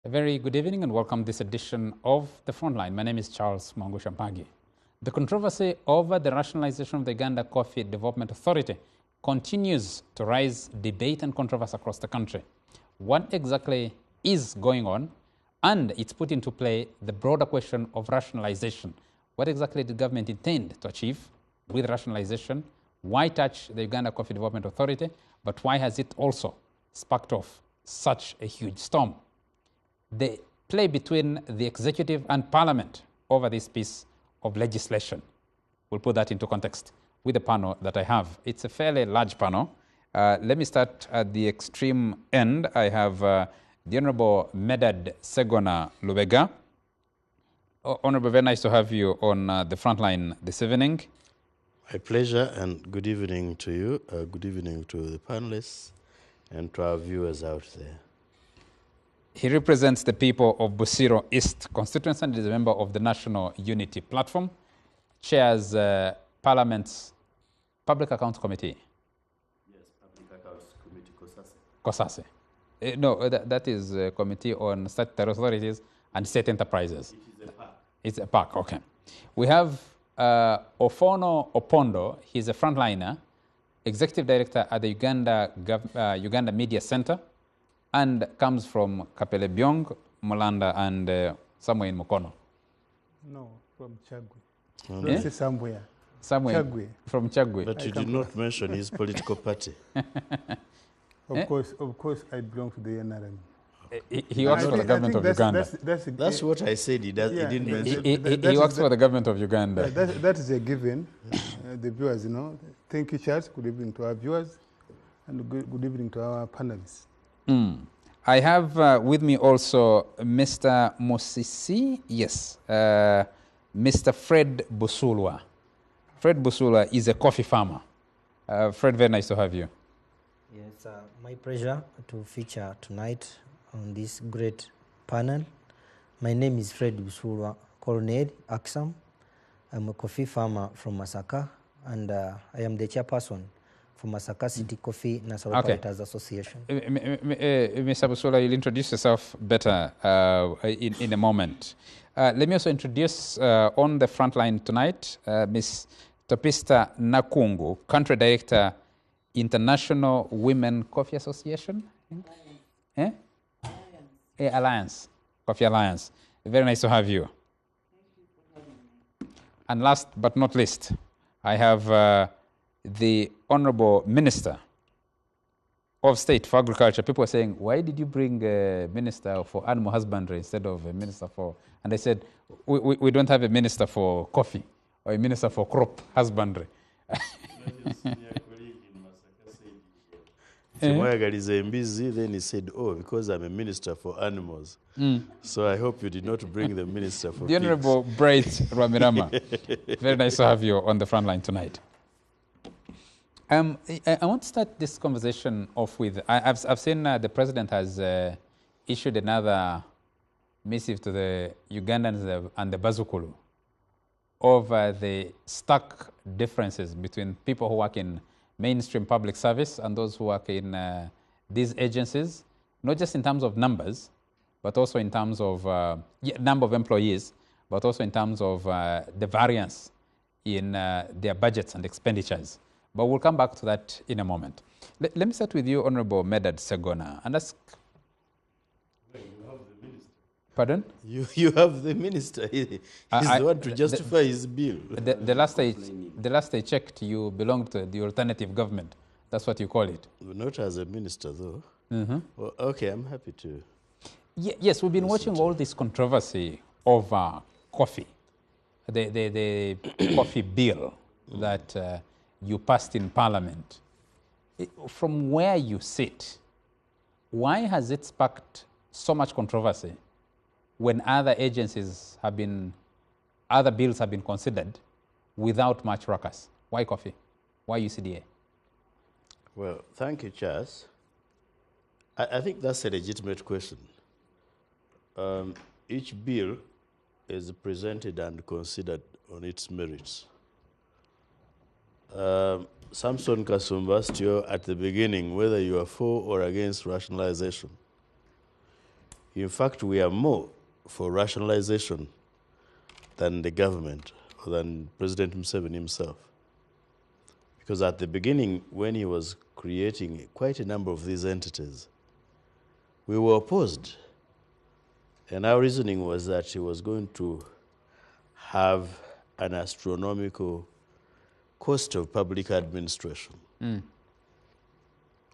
A very good evening and welcome to this edition of The Frontline. My name is Charles Mwangu Shampagi. The controversy over the rationalization of the Uganda Coffee Development Authority continues to raise debate and controversy across the country. What exactly is going on? And it's put into play the broader question of rationalization. What exactly did the government intend to achieve with rationalization? Why touch the Uganda Coffee Development Authority? But why has it also sparked off such a huge storm? The play between the executive and parliament over this piece of legislation. We'll put that into context with the panel that I have. It's a fairly large panel. Let me start at the extreme end. I have the Honorable Medad Segona Lubega. Honorable, very nice to have you on the front line this evening. My pleasure, and good evening to you. Good evening to the panelists and to our viewers out there. He represents the people of Busiro East constituency and is a member of the National Unity Platform, chairs Parliament's Public Accounts Committee. Yes, Public Accounts Committee, COSASE. No, that is a Committee on Statutory Authorities and State Enterprises. It is a PAC. It's a PAC, okay. We have Ofono Opondo. He's a frontliner, Executive Director at the Uganda Media Center, and comes from Kapele Byong, Mulanda, and somewhere in Mukono. No, from Chagwe. Oh, Don't say somewhere. Somewhere Chagwe. from Chagwe. But you did not mention his political party. Of course, I belong to the NRM. He works for the government of Uganda. That's what I said. He didn't mention. He works for the government of Uganda. That is a given. The viewers, Thank you, Charles. Good evening to our viewers, and good evening to our panelists. I have with me also Mr. Mosisi, yes, Mr. Fred Busulwa. Fred Busulwa is a coffee farmer. Fred, very nice to have you. Yes, my pleasure to feature tonight on this great panel. My name is Fred Busulwa Colonel Aksam. I'm a coffee farmer from Masaka, and I am the chairperson for Masaka City Coffee National Operators Association. Mr. Busulwa, you'll introduce yourself better in a moment. Let me also introduce on the front line tonight Ms. Topista Nakungu, Country Director, International Women Coffee Association. Alliance, Coffee Alliance. Very nice to have you. And last but not least, I have the Honorable Minister of State for Agriculture. People are saying, why did you bring a Minister for Animal Husbandry instead of a Minister for... And I said, we don't have a Minister for Coffee or a Minister for Crop Husbandry. Then he said, because I'm a minister for animals. So I hope you did not bring the minister for The Honorable Bright Ramirama. Very nice to have you on the front line tonight. I want to start this conversation off with, I've seen the President has issued another missive to the Ugandans and the Bazukulu over the stark differences between people who work in mainstream public service and those who work in these agencies, not just in terms of numbers, but also in terms of number of employees, but also in terms of the variance in their budgets and expenditures. But we'll come back to that in a moment. Let me start with you, Honorable Medad Segona, and ask... You have the minister. Pardon? You have the minister. He's the one to justify his bill. The last I checked, you belonged to the alternative government. That's what you call it. Not as a minister, though. Well, okay, I'm happy to. Yes, we've been watching all this controversy over coffee, the coffee bill that you passed in Parliament. From where you sit, why has it sparked so much controversy when other agencies have been, other bills have been considered without much ruckus? Why coffee? Why UCDA? Well, thank you, Charles. I think that's a legitimate question. Each bill is presented and considered on its merits. Samson Kasumba asked you at the beginning whether you are for or against rationalization. In fact, we are more for rationalization than the government or than President Museveni himself. Because at the beginning, when he was creating quite a number of these entities, we were opposed. And our reasoning was that he was going to have an astronomical cost of public administration.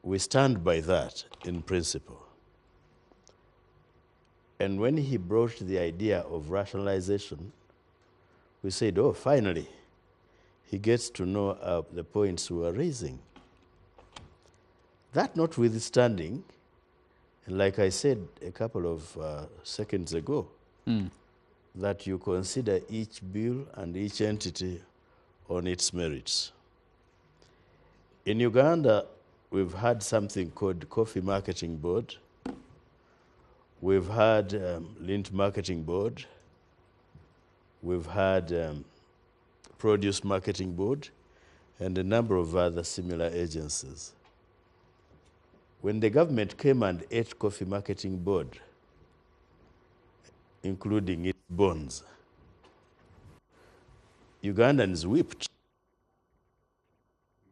We stand by that in principle. And when he brought the idea of rationalization, we said, oh, finally, he gets to know the points we are raising. That notwithstanding, and like I said a couple of seconds ago, that you consider each bill and each entity on its merits. In Uganda, we've had something called Coffee Marketing Board. We've had Lint Marketing Board. We've had Produce Marketing Board and a number of other similar agencies. When the government came and ate Coffee Marketing Board, including its bonds, Ugandans wept.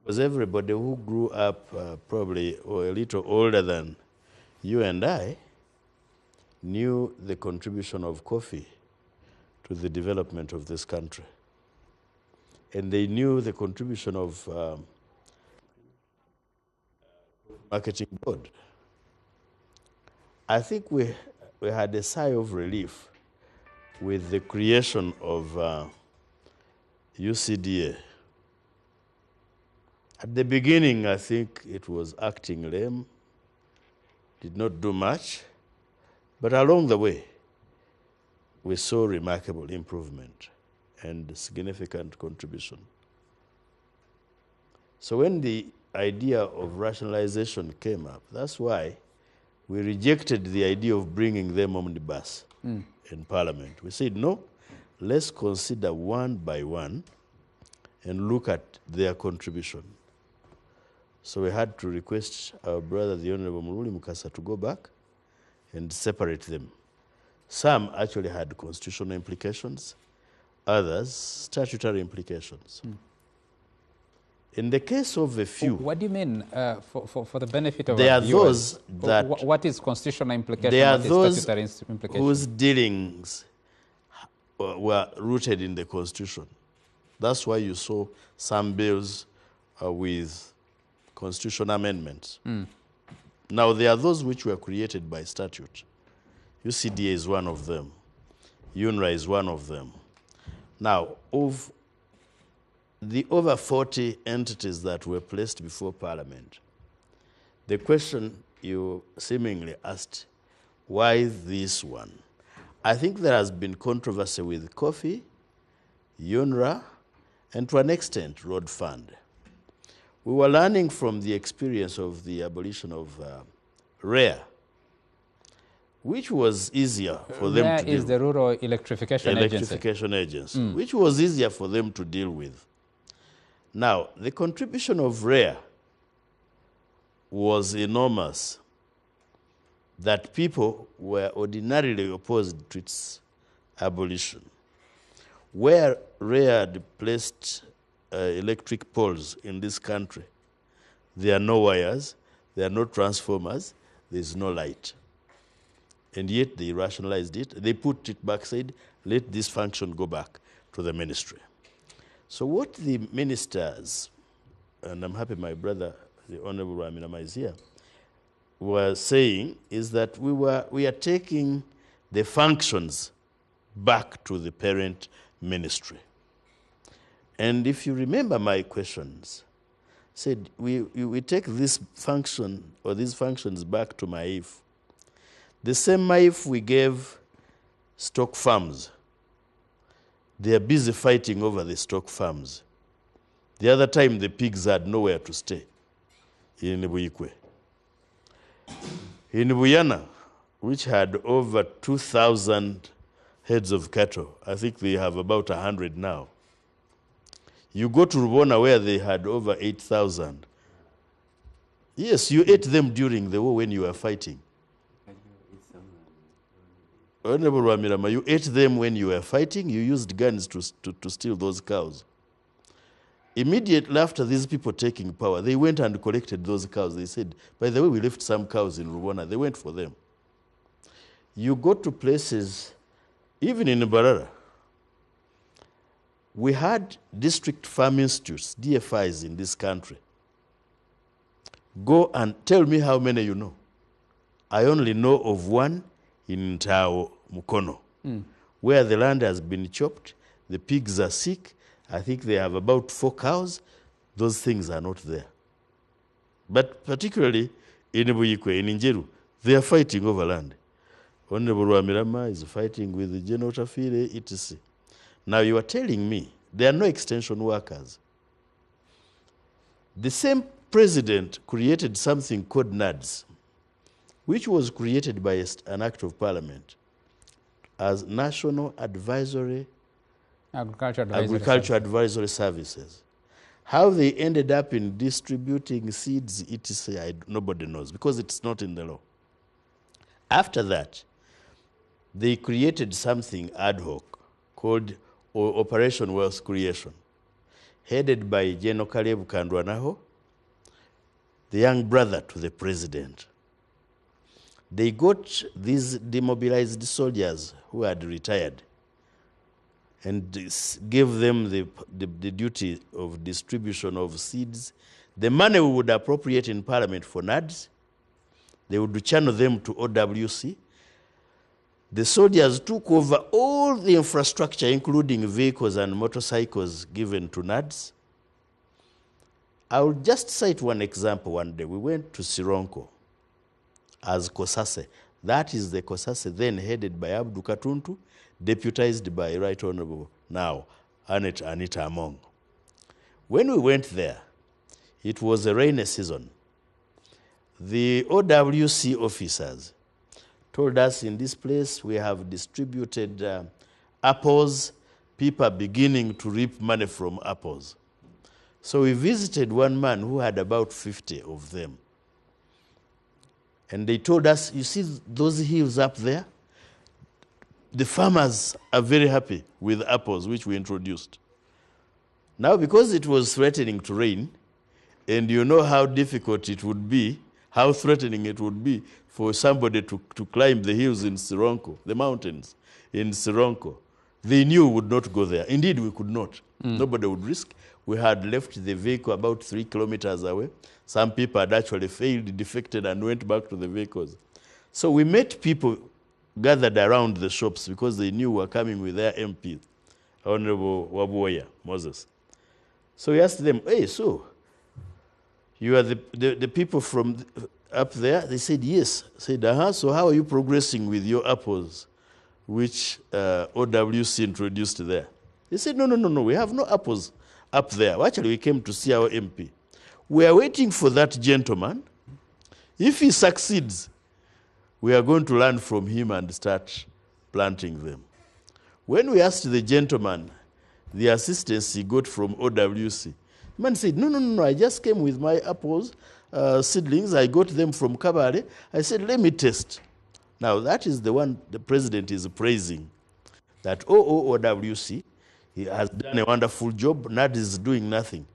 Because everybody who grew up probably or a little older than you and I knew the contribution of coffee to the development of this country. And they knew the contribution of Marketing Board. I think we had a sigh of relief with the creation of UCDA. At the beginning, I think it was acting lame, did not do much, but along the way, we saw remarkable improvement and significant contribution. So when the idea of rationalization came up, that's why we rejected the idea of bringing them omnibus in Parliament. We said, no, let's consider one by one and look at their contribution. So we had to request our brother, the Honorable Muruli Mukasa, to go back and separate them. Some actually had constitutional implications, others statutory implications. In the case of a few... What do you mean for the benefit of there our viewers? Are those that... What is constitutional implication? There are what those is statutory implication? whose dealings were rooted in the Constitution. That's why you saw some bills with constitutional amendments. Now, there are those which were created by statute. UCDA is one of them. UNRA is one of them. Now, of the over 40 entities that were placed before Parliament, the question you seemingly asked, why this one? I think there has been controversy with coffee, UNRA, and to an extent, Road Fund. We were learning from the experience of the abolition of REA, which was easier for them to deal with. REA is the Rural Electrification Agency. Which was easier for them to deal with. Now, the contribution of REA was enormous, that people were ordinarily opposed to its abolition. Where REA had placed electric poles in this country, there are no wires, there are no transformers, there's no light. And yet they rationalized it. They put it back, said, let this function go back to the ministry. So what the ministers, and I'm happy my brother, the Honorable Raminama is here, were saying is that we are taking the functions back to the parent ministry. And if you remember my questions, said we take this function or these functions back to MAIF. The same MAIF we gave stock farms. They are busy fighting over the stock farms. The other time the pigs had nowhere to stay in Buikwe. In Buyana, which had over 2,000 heads of cattle, I think they have about 100 now. You go to Rubona where they had over 8,000. Yes, you ate them during the war when you were fighting. Honorable Wamirama, you ate them when you were fighting. You used guns to steal those cows. Immediately after these people taking power, they went and collected those cows. They said, by the way, we left some cows in Rubona. They went for them. You go to places, even in Barara, we had district farm institutes, DFIs in this country. Go and tell me how many you know. I only know of one in Tao Mukono, where the land has been chopped, the pigs are sick. I think they have about 4 cows. Those things are not there. But particularly in Buyikwe, in Injeru, they are fighting over land. Honorable Wamirama is fighting with the General Tafire, etc. Now you are telling me there are no extension workers. The same president created something called NADS, which was created by an act of parliament as National Agriculture Advisory Services. How they ended up in distributing seeds, etc., nobody knows, because it's not in the law. After that, they created something ad hoc called Operation Wealth Creation, headed by General Caleb Kandwanaho, the young brother to the president. They got these demobilized soldiers who had retired and gave them the duty of distribution of seeds. The money we would appropriate in Parliament for NADS, they would channel them to OWC. The soldiers took over all the infrastructure, including vehicles and motorcycles given to NADS. I will just cite one example. One day we went to Sironko as Kosase. That is the Kosase then headed by Abdu Katuntu, deputized by Right Honorable now Anita Among. When we went there, it was a rainy season. The OWC officers told us in this place we have distributed apples. People are beginning to reap money from apples. So we visited one man who had about 50 of them. And they told us, you see those hills up there? The farmers are very happy with apples, which we introduced. Now, because it was threatening to rain, and you know how difficult it would be, how threatening it would be for somebody to climb the hills in Sironko, the mountains in Sironko, they knew we would not go there. Indeed, we could not. Nobody would risk. We had left the vehicle about 3 kilometers away. Some people had actually failed, defected, and went back to the vehicles. So we met people gathered around the shops because they knew we were coming with their MP, Honorable Wabuoya, Moses. So we asked them, hey, so you are the people from up there? They said, yes. I said, so how are you progressing with your apples, which OWC introduced there? They said, no, we have no apples up there. Well, actually, we came to see our MP. We are waiting for that gentleman. If he succeeds, we are going to learn from him and start planting them. When we asked the gentleman the assistance he got from OWC, the man said, no, I just came with my apples, seedlings. I got them from Kabale. I said, let me test. Now, that is the one the president is praising, that OWC, he has done a wonderful job. NAD is doing nothing.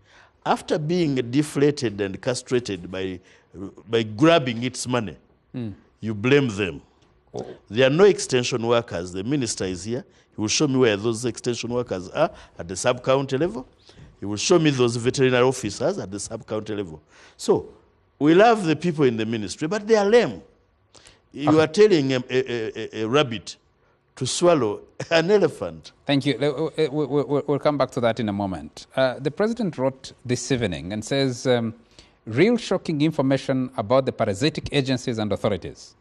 After being deflated and castrated by grabbing its money, you blame them. There are no extension workers. The minister is here. He will show me where those extension workers are at the sub-county level. He will show me those veterinary officers at the sub-county level. So we love the people in the ministry, but they are lame. You are telling a rabbit to swallow an elephant. Thank you. We'll come back to that in a moment. The president wrote this evening and says, real shocking information about the parasitic agencies and authorities.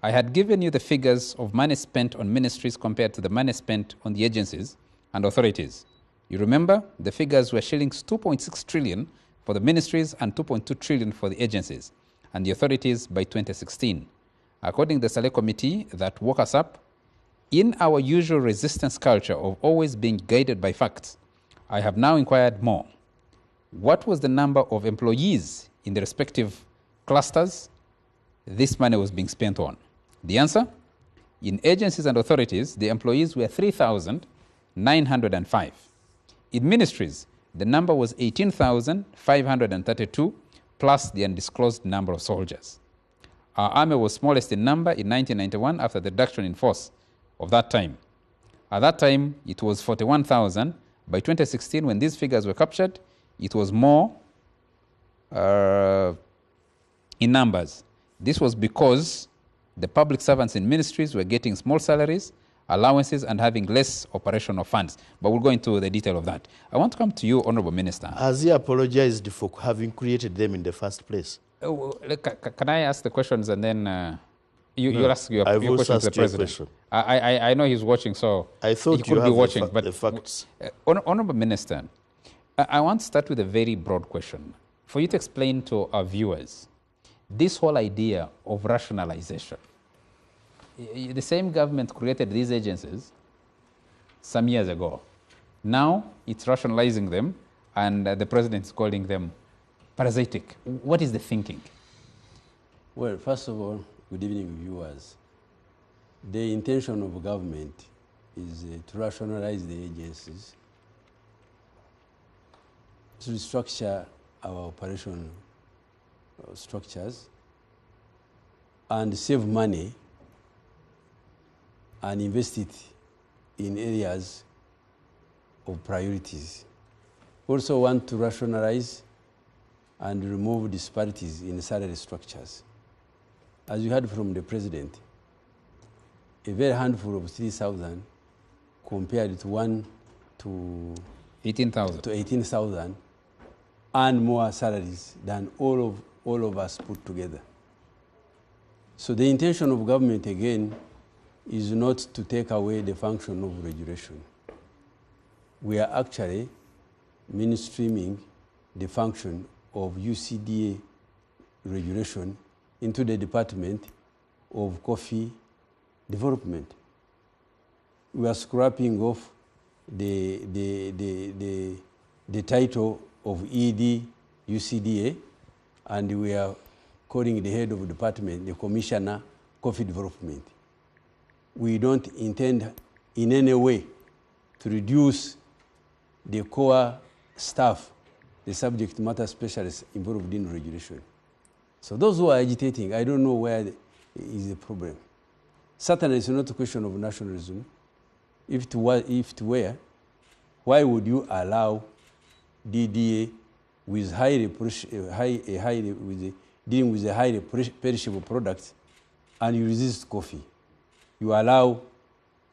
I had given you the figures of money spent on ministries compared to the money spent on the agencies and authorities. You remember the figures were shillings 2.6 trillion for the ministries and 2.2 trillion for the agencies and the authorities by 2016. According to the Select Committee that woke us up, in our usual resistance culture of always being guided by facts, I have now inquired more. What was the number of employees in the respective clusters this money was being spent on? The answer? In agencies and authorities, the employees were 3,905. In ministries, the number was 18,532, plus the undisclosed number of soldiers. Our army was smallest in number in 1991 after the reduction in force of that time. At that time, it was 41,000. By 2016, when these figures were captured, it was more in numbers. This was because the public servants in ministries were getting small salaries, allowances, and having less operational funds. But we'll go into the detail of that. I want to come to you, Honorable Minister. Has he apologized for having created them in the first place? Can I ask the questions and then you'll ask your questions to the President? I know he's watching, so I thought he could be watching. But the facts. Honorable Minister, I want to start with a very broad question for you to explain to our viewers this whole idea of rationalization. The same government created these agencies some years ago. Now it's rationalizing them, and the President is calling them parasitic. What is the thinking? Well, first of all, good evening, viewers. The intention of government is to rationalize the agencies, to restructure our operational structures, and save money and invest it in areas of priorities. Also want to rationalize and remove disparities in salary structures. As you heard from the President, a very handful of 3,000 compared to 18,000 and more salaries than all of us put together. So the intention of government, again, is not to take away the function of regulation. We are actually mainstreaming the function of UCDA regulation into the Department of Coffee Development. We are scrapping off the title of ED UCDA, and we are calling the head of the department the Commissioner Coffee Development. We don't intend in any way to reduce the core staff, the subject matter specialists involved in regulation. So those who are agitating, I don't know where is the problem. Certainly it's not a question of nationalism. If it were, why would you allow DDA with dealing with a highly perishable product and you resist coffee? You allow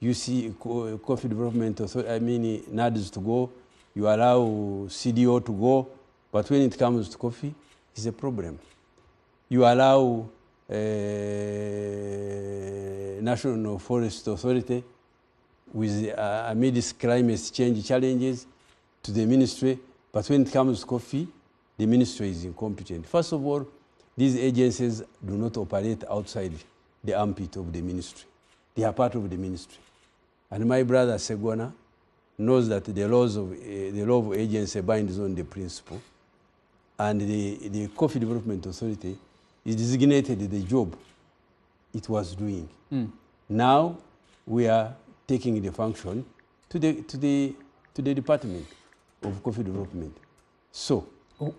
Coffee Development Authority, NADS to go, you allow CDO to go, but when it comes to coffee, it's a problem. You allow National Forest Authority with amidst climate change challenges to the ministry, but when it comes to coffee, the ministry is incompetent. First of all, these agencies do not operate outside the armpit of the ministry. They are part of the ministry. And my brother Segwana knows that the law of agency binds on the principle, and the Coffee Development Authority is designated the job it was doing. Now we are taking the function to the Department of Coffee Development. So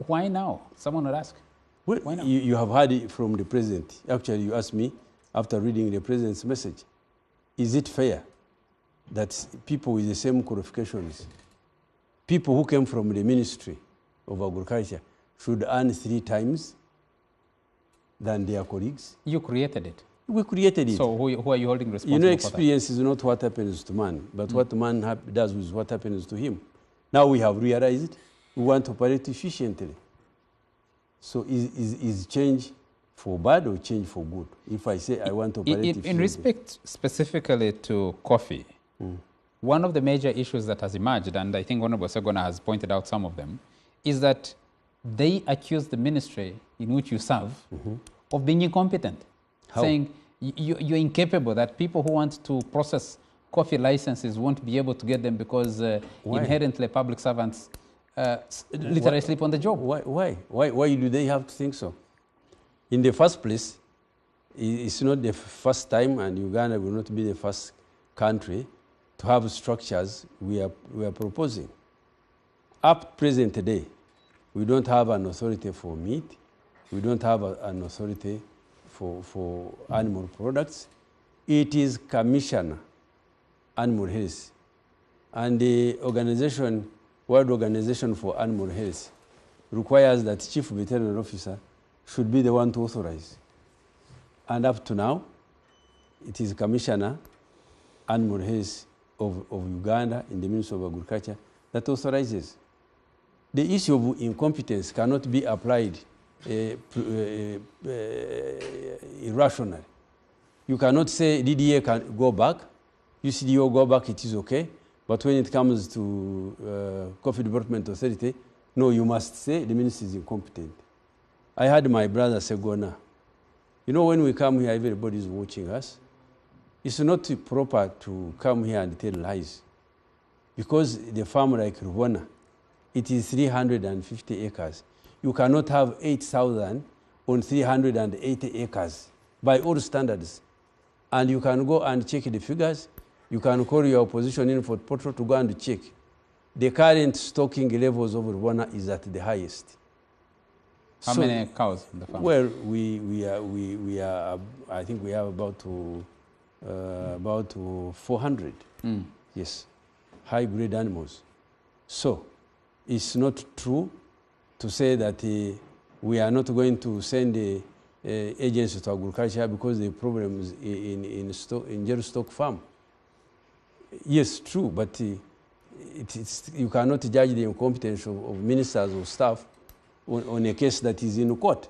why now? Someone would ask. Well, why now? You have heard it from the President. Actually, you asked me after reading the President's message, is it fair that people with the same qualifications, people who came from the Ministry of Agriculture, should earn 3 times than their colleagues? You created it. We created it. So who are you holding responsible for that? Experience is not what happens to man, but what man does with what happens to him. Now we have realized we want to operate efficiently. So is change for bad or change for good? If I say I want to operate efficiently. In respect specifically to coffee, one of the major issues that has emerged, and I think Honorable Segona has pointed out some of them, is that they accuse the ministry in which you serve of being incompetent. How? Saying you're incapable, that people who want to process coffee licenses won't be able to get them because inherently public servants literally sleep on the job. Why do they have to think so? In the first place, it's not the first time, and Uganda will not be the first country to have structures we are proposing. Up present day, we don't have an authority for meat. We don't have an authority for animal products. It is Commissioner Animal Health. And the organization, World Organization for Animal Health, requires that Chief Veterinary Officer should be the one to authorize. And up to now, it is Commissioner Animal Health of Uganda in the Ministry of Agriculture that authorizes. The issue of incompetence cannot be applied irrationally. You cannot say DDA can go back, UCDO go back, it is okay. But when it comes to Coffee Development Authority, no, you must say the minister is incompetent. I had my brother Segona. You know, when we come here, everybody is watching us. It's not proper to come here and tell lies. Because the farm like Rwanda, it is 350 acres. You cannot have 8,000 on 380 acres by all standards. And you can go and check the figures. You can call your opposition in for portal to go and check. The current stocking levels of Rwanda is at the highest. How many cows in the farm? Well, we are I think we have about 400. Yes, high-grade animals. So it's not true to say that we are not going to send the agencies to agriculture because the problem is in Jeru stock farm. Yes, true, but you cannot judge the incompetence of ministers or staff on a case that is in court.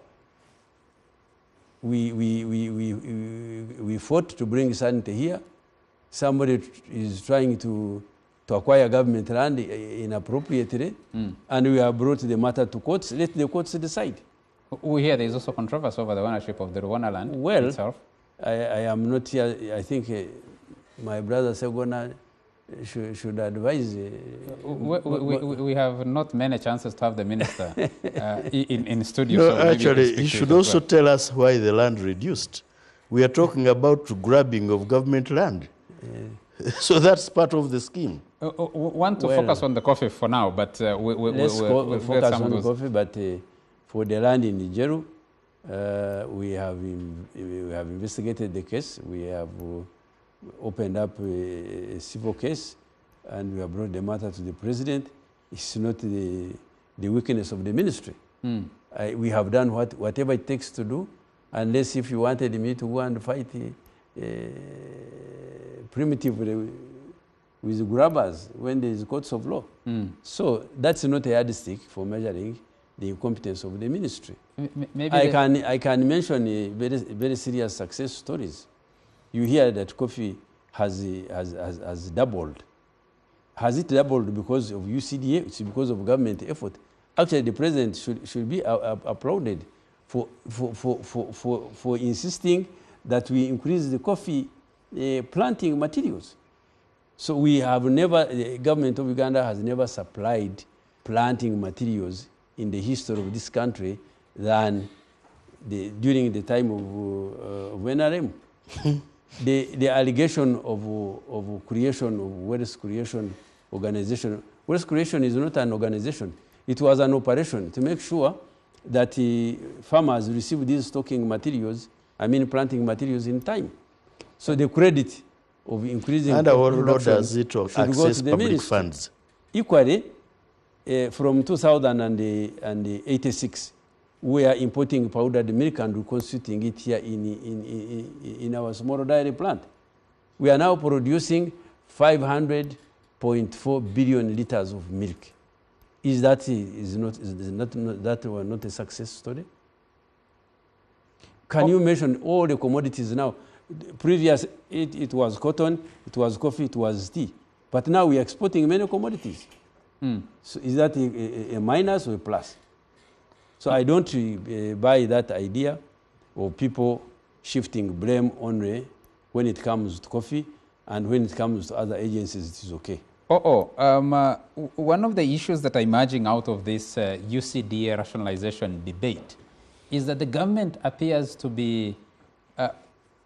We fought to bring sanity here. Somebody is trying to acquire government land inappropriately, and we have brought the matter to courts. Let the courts decide. We hear there is also controversy over the ownership of the Rwanda land itself. I am not here. I think my brother Segona should advise. We have not many chances to have the minister in studio. No, so actually, he should also tell us why the land reduced. We are talking about grabbing of government land. So that's part of the scheme. Well, Want to focus on the coffee for now, but let's focus on the coffee. But for the land in Nigeru, we have investigated the case. We have opened up a civil case, and we have brought the matter to the president. It's not the weakness of the ministry. We have done whatever it takes to do, unless if you wanted me to go and fight primitively with grabbers when there is courts of law. So that's not a yardstick for measuring the incompetence of the ministry. I can mention very serious success stories. You hear that coffee has doubled. Has it doubled because of UCDA? It's because of government effort. Actually, the president should be applauded for insisting that we increase the coffee planting materials. So we have never, the government of Uganda has never supplied planting materials in the history of this country than during the time of NRM. The allegation of creation of wealth creation organization. Wealth creation is not an organization. It was an operation to make sure that farmers receive these stocking materials, planting materials in time. So the credit of increasing under what law does it should access go to the public ministry. funds? Equally, from 2086, we are importing powdered milk and reconstituting it here in our small dairy plant. We are now producing 500.4 billion liters of milk. Is that not a success story? Can you mention all the commodities now? Previous, it was cotton, it was coffee, it was tea. But now we are exporting many commodities. So is that a minus or a plus? So I don't buy that idea of people shifting blame only when it comes to coffee, and when it comes to other agencies, it is okay. One of the issues that are emerging out of this UCDA rationalization debate is that the government appears to be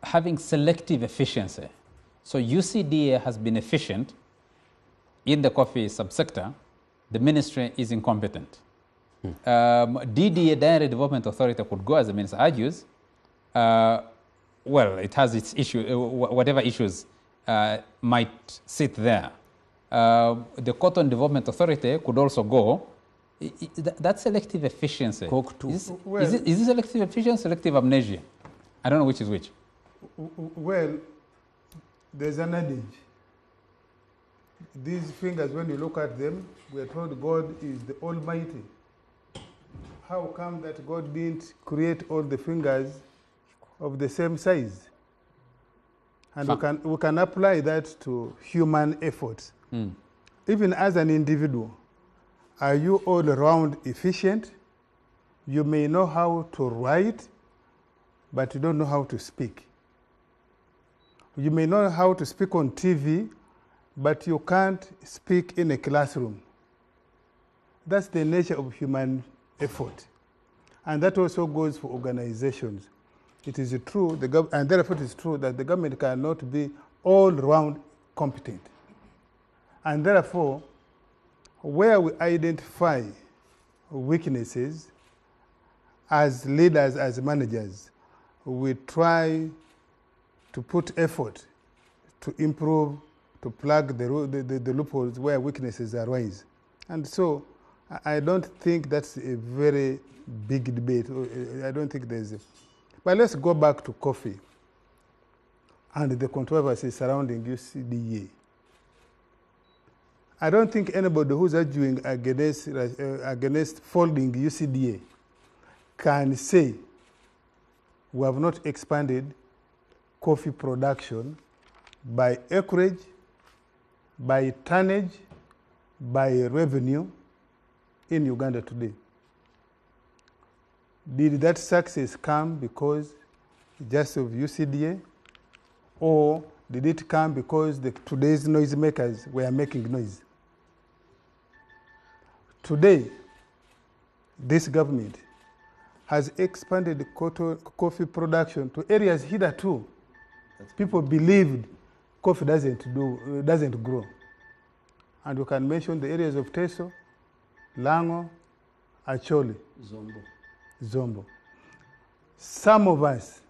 having selective efficiency. So UCDA has been efficient in the coffee subsector. The ministry is incompetent. DDA, Dairy Development Authority, could go, as the minister argues. Well, it has its issue, whatever issues might sit there. The Cotton Development Authority could also go. That's selective efficiency. Is this selective efficiency, selective amnesia? I don't know which is which. Well, there's an adage. These fingers, when you look at them, we are told God is the Almighty. How come that God didn't create all the fingers of the same size? And we can apply that to human effort. Even as an individual, are you all around efficient? You may know how to write, but you don't know how to speak. You may know how to speak on TV, but you can't speak in a classroom. That's the nature of human effort. And that also goes for organizations. It is true, and therefore it is true that the government cannot be all-round competent. And therefore, where we identify weaknesses as leaders, as managers, we try to put effort to improve, to plug the loopholes where weaknesses arise. And so I don't think that's a very big debate. I don't think there's a... But let's go back to coffee and the controversy surrounding UCDA. I don't think anybody who's arguing against folding UCDA can say we have not expanded coffee production by acreage, by tonnage, by revenue in Uganda today. Did that success come because just of UCDA, or did it come because today's noisemakers were making noise? Today, this government has expanded coffee production to areas hitherto people believed coffee doesn't grow. And you can mention the areas of Teso, Lango, Acholi, Zombo. Some of us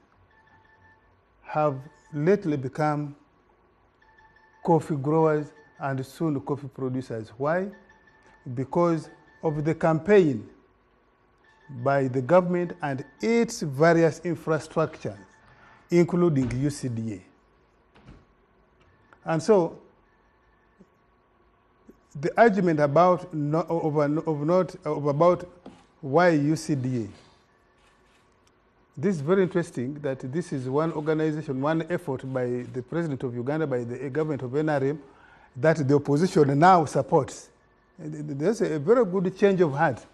have lately become coffee growers and soon coffee producers. Why? Because of the campaign by the government and its various infrastructures, including UCDA. And so, the argument about why UCDA, this is very interesting that this is one organization, one effort by the President of Uganda, by the government of NRM, that the opposition now supports. There's a very good change of heart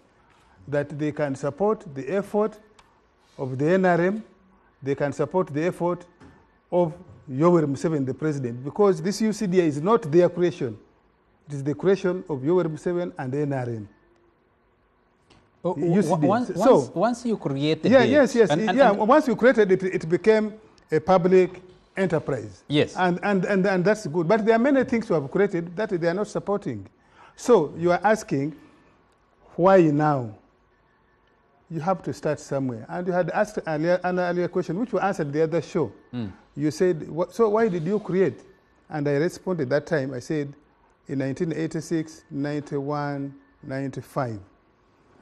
that they can support the effort of the NRM, they can support the effort of Yoweri Museveni, the president, because this UCDA is not their creation. It is the creation of Yoweri Museveni and the NRM. Once you created it... Once you created it, it became a public enterprise. Yes. And that's good. But there are many things you have created that they are not supporting. So you are asking, why now? You have to start somewhere. And you had asked an earlier question, which you answered the other show. You said, so why did you create? And I responded that time, I said, in 1986, 91, 95,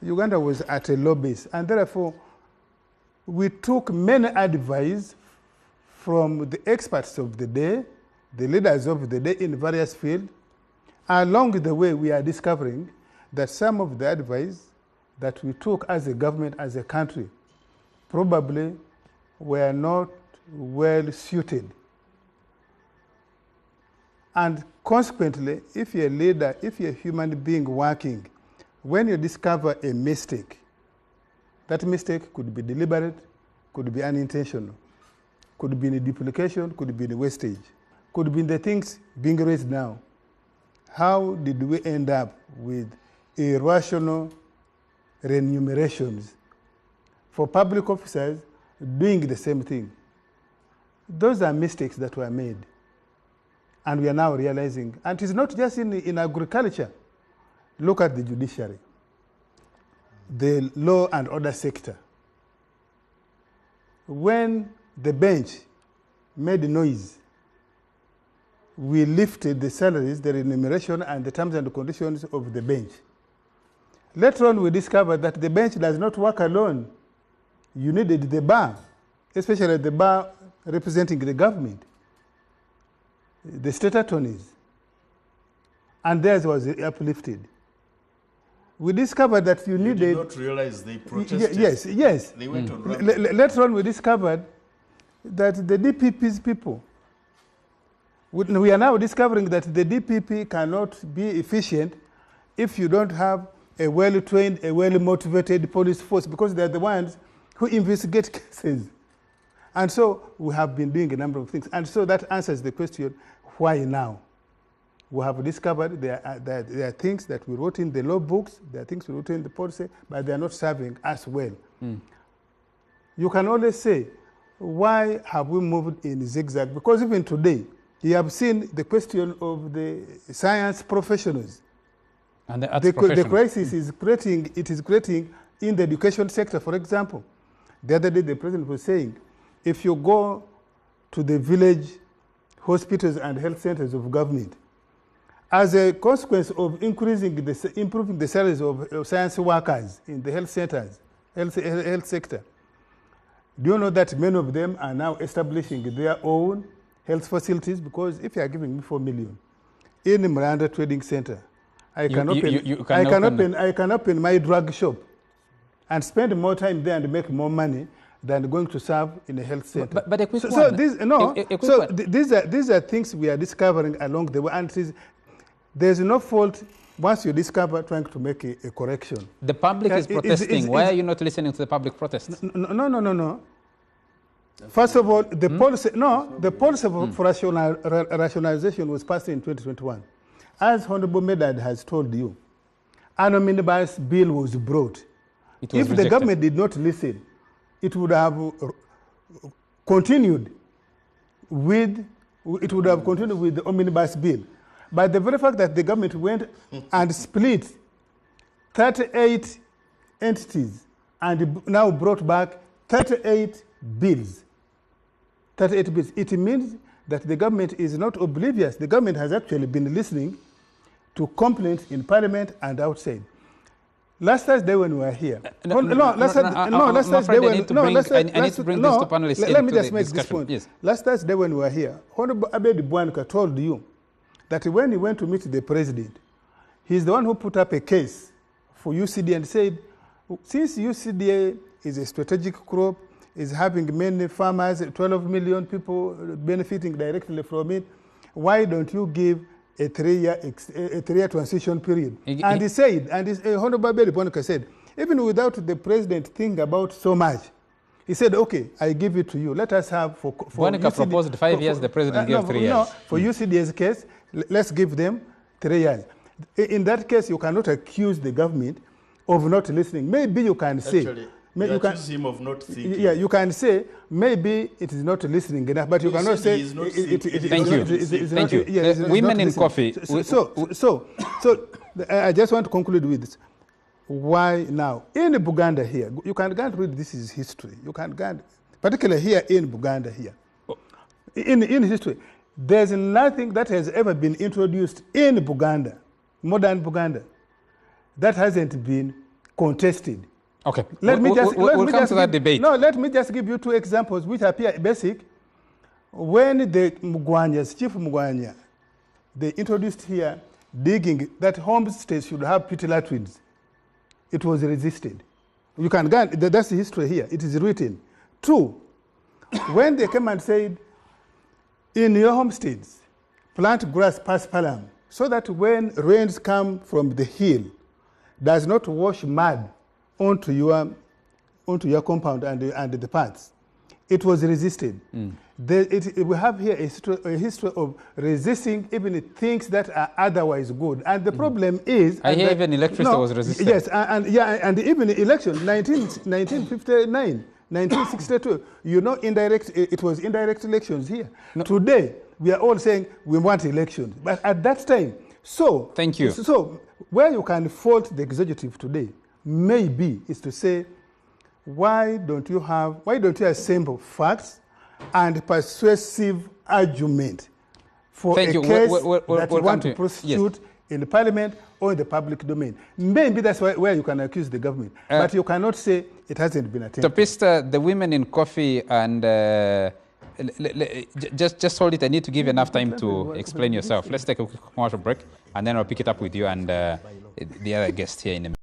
Uganda was at a low base. And therefore, we took many advice from the experts of the day, the leaders of the day in various fields. Along the way, we are discovering that some of the advice that we took as a government, as a country, probably were not well suited. And consequently, if you're a leader, if you're a human being working, when you discover a mistake, that mistake could be deliberate, could be unintentional, could be in a duplication, could be in a wastage, could be in the things being raised now. How did we end up with irrational remunerations for public officers doing the same thing? Those are mistakes that were made. And we are now realizing, and it's not just in agriculture. Look at the judiciary, the law and order sector. When the bench made noise, we lifted the salaries, the remuneration, and the terms and conditions of the bench. Later on, we discovered that the bench does not work alone. You needed the bar, especially the bar representing the government, the state attorneys, and theirs was uplifted. We discovered that you needed... You did not realize they protested. Yes. They went on Later on, we discovered that the DPP's people, we are now discovering that the DPP cannot be efficient if you don't have a well-trained, a well-motivated police force, because they're the ones who investigate cases. And so we have been doing a number of things. And so that answers the question, why now? We have discovered there are things that we wrote in the law books, there are things we wrote in the policy, but they are not serving us well. You can always say, why have we moved in zigzag? Because even today, you have seen the question of the science professionals. And the crisis is creating in the education sector, for example. The other day, the president was saying, if you go to the village hospitals and health centers of government, as a consequence of improving the salaries of science workers in the health centers, health sector, do you know that many of them are now establishing their own health facilities? Because if you are giving me 4 million in the Miranda Trading Center, I can open my drug shop and spend more time there and make more money than going to serve in a health center. But a quick one. These are things we are discovering along the way, and there's no fault once you discover trying to make a correction. The public is protesting. Why are you not listening to the public protests? No. First of all, the policy for rationalization was passed in 2021. As Honorable Medad has told you, an omnibus bill was brought. If the government did not listen, it would have continued with the omnibus bill. But the very fact that the government went and split 38 entities and now brought back 38 bills, it means that the government is not oblivious. The government has actually been listening to complaints in Parliament and outside. Last Thursday when we were here, let me just make this point. Yes. Last Thursday when we were here, Honorable Abedi Bwanuka told you that when he went to meet the president, he's the one who put up a case for UCDA and said, since UCDA is a strategic crop, is having many farmers, 12 million people benefiting directly from it, why don't you give a three-year transition period? And he said, Honorable Abedi Bwanuka said, even without the president thinking about so much, he said, okay, I give it to you. Let us have for Bwanuka proposed 5 years, the president gave 3 years. No, for UCDA's case, let's give them 3 years. In that case, you cannot accuse the government of not listening. Maybe you can say... Actually, you accuse him of not thinking. Yeah, you can say, maybe it is not listening enough, but you cannot say... Thank you. Women in coffee. So, I just want to conclude with this. Why now? In Buganda here, you can go and read this is history. You can go and, particularly here in Buganda here. In history, there's nothing that has ever been introduced in Buganda, modern Buganda, that hasn't been contested. Okay, we'll come to that debate. No, let me just give you 2 examples which appear basic. When the Mugwanyas, Chief Mugwanya, they introduced here digging that homesteads should have pit latrines, it was resisted. You can go, that's the history here. It is written. 2, when they came and said, in your homesteads, plant grass paspalam, so that when rains come from the hill, does not wash mud onto your compound and the paths. It was resisted. We have here a history of resisting even things that are otherwise good. And the problem is... I hear even electricity was resisted. Yes, and even election, 1959, 1962, you know, it was indirect elections here. No. Today, we are all saying we want elections. But at that time, so... Thank you. So, where you can fault the executive today, maybe, is to say, why don't you assemble facts and persuasive argument for a case that you want to prosecute in the parliament or in the public domain? Maybe that's where you can accuse the government. But you cannot say it hasn't been attempted. Topista, the women in coffee and... just hold it. I need to give you enough time to explain yourself. Let's take a quick commercial break, and then I'll pick it up with you and the other guest here in a minute.